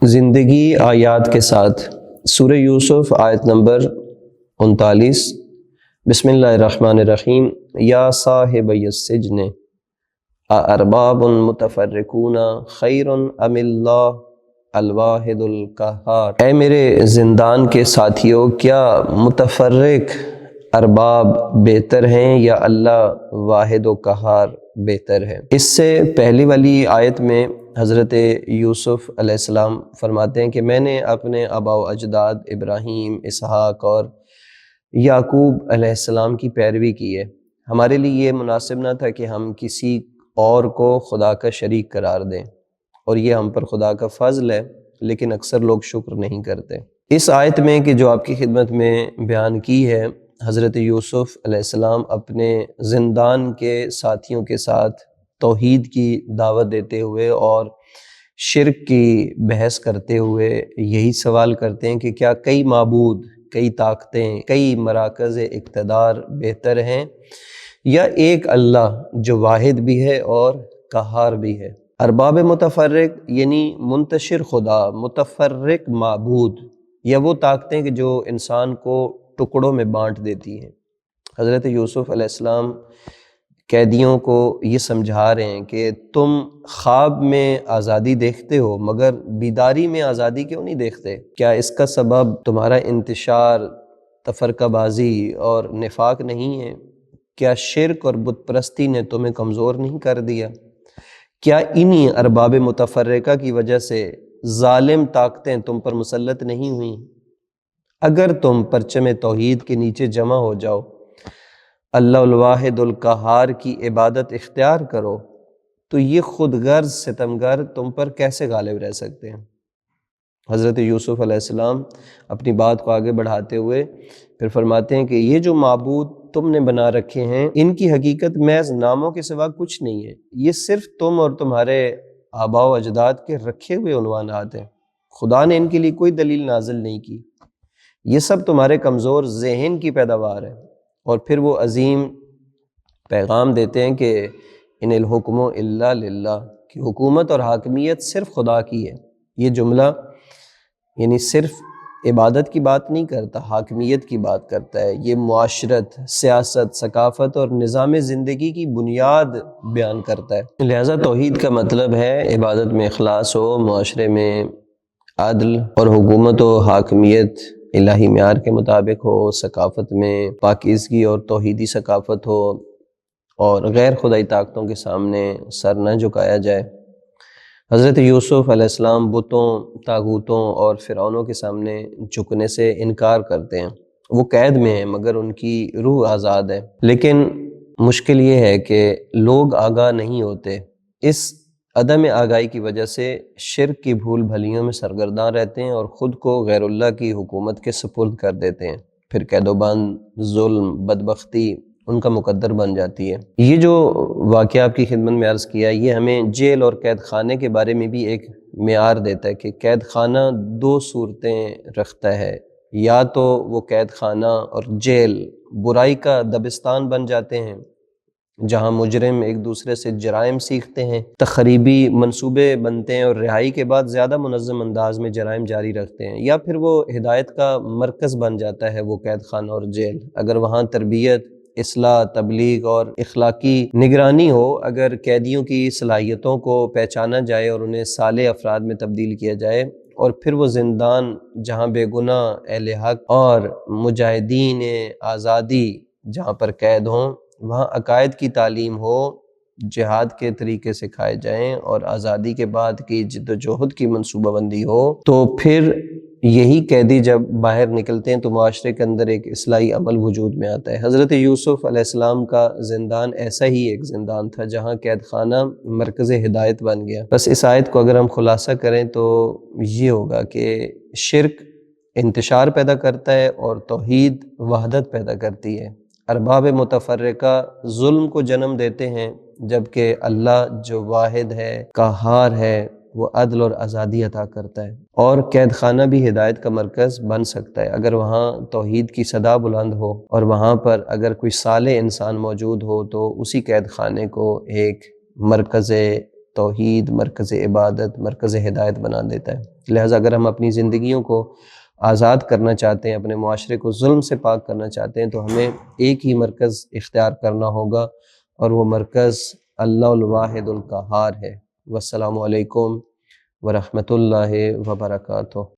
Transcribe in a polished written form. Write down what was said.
زندگی آیات کے ساتھ سورہ یوسف آیت نمبر 39۔ بسم اللہ الرحمن الرحیم۔ یا صاحب السجن اارباب متفرقون خیر ام اللہ الواحد القہار۔ اے میرے زندان کے ساتھیوں، کیا متفرق ارباب بہتر ہیں یا اللہ واحد و قہار بہتر ہے؟ اس سے پہلی والی آیت میں حضرت یوسف علیہ السلام فرماتے ہیں کہ میں نے اپنے آباء و اجداد ابراہیم، اسحاق اور یعقوب علیہ السلام کی پیروی کی ہے۔ ہمارے لیے یہ مناسب نہ تھا کہ ہم کسی اور کو خدا کا شریک قرار دیں، اور یہ ہم پر خدا کا فضل ہے، لیکن اکثر لوگ شکر نہیں کرتے۔ اس آیت میں کہ جو آپ کی خدمت میں بیان کی ہے، حضرت یوسف علیہ السلام اپنے زندان کے ساتھیوں کے ساتھ توحید کی دعوت دیتے ہوئے اور شرک کی بحث کرتے ہوئے یہی سوال کرتے ہیں کہ کیا کئی معبود، کئی طاقتیں، کئی مراکز اقتدار بہتر ہیں یا ایک اللہ جو واحد بھی ہے اور قہار بھی ہے؟ ارباب متفرق یعنی منتشر خدا، متفرق معبود، یا وہ طاقتیں کہ جو انسان کو ٹکڑوں میں بانٹ دیتی ہیں۔ حضرت یوسف علیہ السلام قیدیوں کو یہ سمجھا رہے ہیں کہ تم خواب میں آزادی دیکھتے ہو مگر بیداری میں آزادی کیوں نہیں دیکھتے؟ کیا اس کا سبب تمہارا انتشار، تفرقہ بازی اور نفاق نہیں ہے؟ کیا شرک اور بت پرستی نے تمہیں کمزور نہیں کر دیا؟ کیا انہی ارباب متفرقہ کی وجہ سے ظالم طاقتیں تم پر مسلط نہیں ہوئیں؟ اگر تم پرچم توحید کے نیچے جمع ہو جاؤ، اللہ الواحد القہار کی عبادت اختیار کرو، تو یہ خود غرض ستمگر تم پر کیسے غالب رہ سکتے ہیں؟ حضرت یوسف علیہ السلام اپنی بات کو آگے بڑھاتے ہوئے پھر فرماتے ہیں کہ یہ جو معبود تم نے بنا رکھے ہیں، ان کی حقیقت محض ناموں کے سوا کچھ نہیں ہے۔ یہ صرف تم اور تمہارے آباء و اجداد کے رکھے ہوئے عنوانات ہیں۔ خدا نے ان کے لیے کوئی دلیل نازل نہیں کی۔ یہ سب تمہارے کمزور ذہن کی پیداوار ہے۔ اور پھر وہ عظیم پیغام دیتے ہیں کہ ان الحکم الا للہ، کہ حکومت اور حاکمیت صرف خدا کی ہے۔ یہ جملہ یعنی صرف عبادت کی بات نہیں کرتا، حاکمیت کی بات کرتا ہے۔ یہ معاشرت، سیاست، ثقافت اور نظام زندگی کی بنیاد بیان کرتا ہے۔ لہذا توحید کا مطلب ہے عبادت میں اخلاص ہو، معاشرے میں عدل، اور حکومت و حاکمیت الہی معیار کے مطابق ہو، ثقافت میں پاکیزگی اور توحیدی ثقافت ہو، اور غیر خدائی طاقتوں کے سامنے سر نہ جھکایا جائے۔ حضرت یوسف علیہ السلام بتوں، طاغوتوں اور فرعونوں کے سامنے جھکنے سے انکار کرتے ہیں۔ وہ قید میں ہیں مگر ان کی روح آزاد ہے۔ لیکن مشکل یہ ہے کہ لوگ آگاہ نہیں ہوتے۔ اس عدم آگاہی کی وجہ سے شرک کی بھول بھلیوں میں سرگرداں رہتے ہیں اور خود کو غیر اللہ کی حکومت کے سپرد کر دیتے ہیں۔ پھر قید و بند، ظلم، بدبختی ان کا مقدر بن جاتی ہے۔ یہ جو واقعہ آپ کی خدمت میں عرض کیا، یہ ہمیں جیل اور قید خانے کے بارے میں بھی ایک معیار دیتا ہے کہ قید خانہ دو صورتیں رکھتا ہے، یا تو وہ قید خانہ اور جیل برائی کا دبستان بن جاتے ہیں جہاں مجرم ایک دوسرے سے جرائم سیکھتے ہیں، تخریبی منصوبے بنتے ہیں اور رہائی کے بعد زیادہ منظم انداز میں جرائم جاری رکھتے ہیں، یا پھر وہ ہدایت کا مرکز بن جاتا ہے وہ قید خانہ اور جیل۔ اگر وہاں تربیت، اصلاح، تبلیغ اور اخلاقی نگرانی ہو، اگر قیدیوں کی صلاحیتوں کو پہچانا جائے اور انہیں صالح افراد میں تبدیل کیا جائے، اور پھر وہ زندان جہاں بے گناہ اہل حق اور مجاہدین آزادی جہاں پر قید ہوں، وہاں عقائد کی تعلیم ہو، جہاد کے طریقے سکھائے جائیں اور آزادی کے بعد کی جد و جہد کی منصوبہ بندی ہو، تو پھر یہی قیدی جب باہر نکلتے ہیں تو معاشرے کے اندر ایک اصلاحی عمل وجود میں آتا ہے۔ حضرت یوسف علیہ السلام کا زندان ایسا ہی ایک زندان تھا جہاں قید خانہ مرکز ہدایت بن گیا۔ بس اس آیت کو اگر ہم خلاصہ کریں تو یہ ہوگا کہ شرک انتشار پیدا کرتا ہے اور توحید وحدت پیدا کرتی ہے۔ ارباب متفرقہ ظلم کو جنم دیتے ہیں، جبکہ اللہ جو واحد ہے، قہار ہے، وہ عدل اور آزادی عطا کرتا ہے۔ اور قید خانہ بھی ہدایت کا مرکز بن سکتا ہے اگر وہاں توحید کی صدا بلند ہو، اور وہاں پر اگر کوئی صالح انسان موجود ہو تو اسی قید خانے کو ایک مرکز توحید، مرکز عبادت، مرکز ہدایت بنا دیتا ہے۔ لہٰذا اگر ہم اپنی زندگیوں کو آزاد کرنا چاہتے ہیں، اپنے معاشرے کو ظلم سے پاک کرنا چاہتے ہیں، تو ہمیں ایک ہی مرکز اختیار کرنا ہوگا، اور وہ مرکز اللہ الواحد القہار ہے۔ والسلام علیکم ورحمۃ اللہ وبرکاتہ۔